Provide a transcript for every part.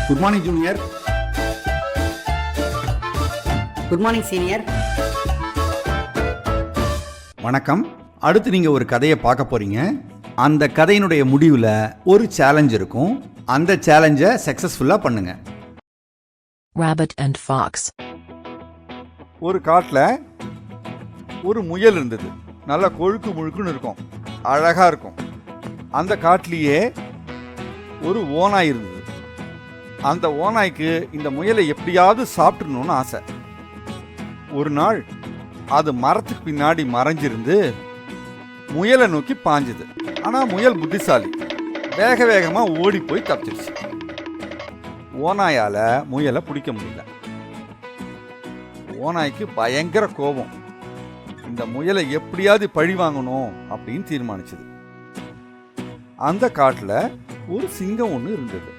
Good morning junior. Good morning senior. வணக்கம். அடுத்து நீங்கள் ஒரு கதையை பார்க்க போகிறீங்க. அந்த கதையினுடைய முடிவில் ஒரு சேலஞ்ச் இருக்கும். அந்த சேலஞ்சை சக்ஸஸ்ஃபுல்லாக பண்ணுங்க. Rabbit and Fox. ஒரு காட்டில் ஒரு முயல் இருந்தது. நல்லா கொழுக்கு முழுக்குன்னு இருக்கும், அழகாக இருக்கும். அந்த காட்டிலேயே ஒரு ஓநாய் இருந்தது. அந்த ஓநாய்க்கு இந்த முயலை எப்படியாவது சாப்பிட்றணும்னு ஆசை. ஒரு நாள் அது மரத்துக்கு பின்னாடி மறைஞ்சிருந்து முயலை நோக்கி பாஞ்சுது. ஆனால் முயல் புத்திசாலி, வேக வேகமாக ஓடி போய் தப்பிச்சிருச்சு. ஓநாயால் முயலை பிடிக்க முடியல. ஓநாய்க்கு பயங்கர கோபம். இந்த முயலை எப்படியாவது பழி வாங்கணும் அப்படின்னு தீர்மானிச்சது. அந்த காட்டில் ஒரு சிங்கம் ஒன்று இருந்தது.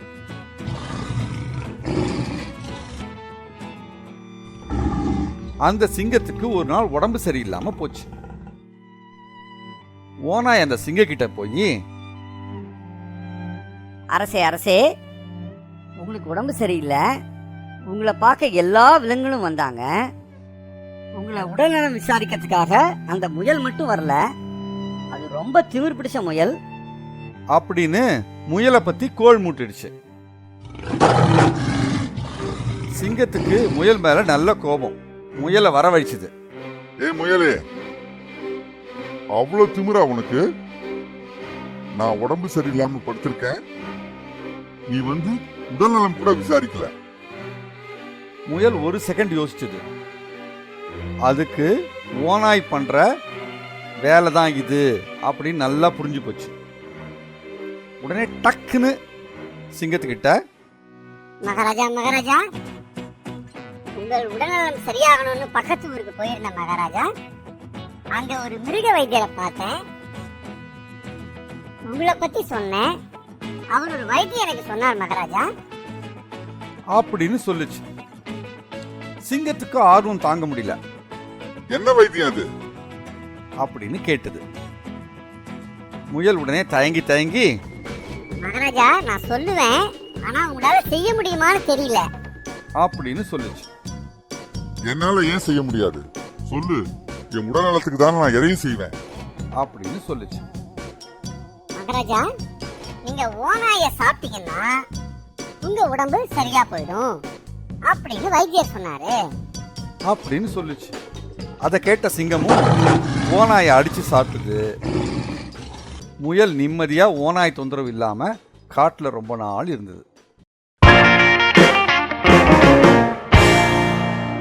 அந்த சிங்கத்துக்கு ஒரு நாள் உடம்பு சரியில்லாம போச்சு. ஓநாய் அந்த சிங்க கிட்ட போய், அரசே அரசே, உங்களுக்கு உடம்பு சரியில்லை, உங்களை பார்க்க எல்லா விலங்குகளும் வந்தாங்க, உங்களை உடல்நலம் விசாரிக்கிறதுக்காக அந்த முயல் மட்டும் வரல, அது ரொம்ப திமிர் பிடிச்ச முயல் அப்படின்னு முயலை பத்தி கோல் மூட்டிடுச்சு. சிங்கத்துக்கு முயல் மேல நல்ல கோபம். முயலை வரவழைச்சுது. முயலே, அவ்வளவு திமிரா உனக்கு? நான் உடம்பு சரியில்லாம படுத்திருக்கேன், நீ வந்து உடல்நலம் கூட விசாரிக்கல. முயல் ஒரு செகண்ட் யோசிச்சது. அதுக்கு ஓநாய் பண்ற வேலை தான் இது அப்படின்னு நல்லா புரிஞ்சு போச்சு. உடனே டக்குன்னு சிங்கத்துக்கிட்ட, மகாராஜா மகாராஜா, உங்கள் உடல்நலம் சரியாகணும்னு பக்கத்து ஊருக்கு போயிருந்த மகாராஜா, அங்க ஒரு மிருக வைத்தியரை பார்த்தேன், உங்களை பத்தி சொன்னேன், அவர் ஒரு வைத்தியம் எனக்கு சொன்னார் மகாராஜா அப்படின்னு சொல்லுச்சு. சிங்கத்துக்கு ஆர்வம் தாங்க முடியல. என்ன வைத்தியம் அது அப்படின்னு கேட்டது. முயல் உடனே தயங்கி தயங்கி, மகாராஜா நான் சொல்லுவேன், ஆனா உங்களால செய்ய முடியுமான்னு தெரியல அப்படின்னு சொல்லுச்சு. என்னால ஏன் செய்ய முடியாது? சொல்லு, என் உடல்நலத்துக்கு தான் நான் எதையும் செய்வேன் அப்படின்னு சொல்லுச்சு. மகாராஜா, நீங்க ஓநாய சாப்பிட்டீங்கன்னா உங்க உடம்பு சரியா போயிடும் அப்படின்னு வைத்தியர் சொன்னாரு அப்படின்னு சொல்லுச்சு. அதை கேட்ட சிங்கமும் ஓநாயை அடிச்சு சாப்பிட்டுது. முயல் நிம்மதியா ஓநாய் தொந்தரவு இல்லாம காட்டுல ரொம்ப நாள் இருந்தது.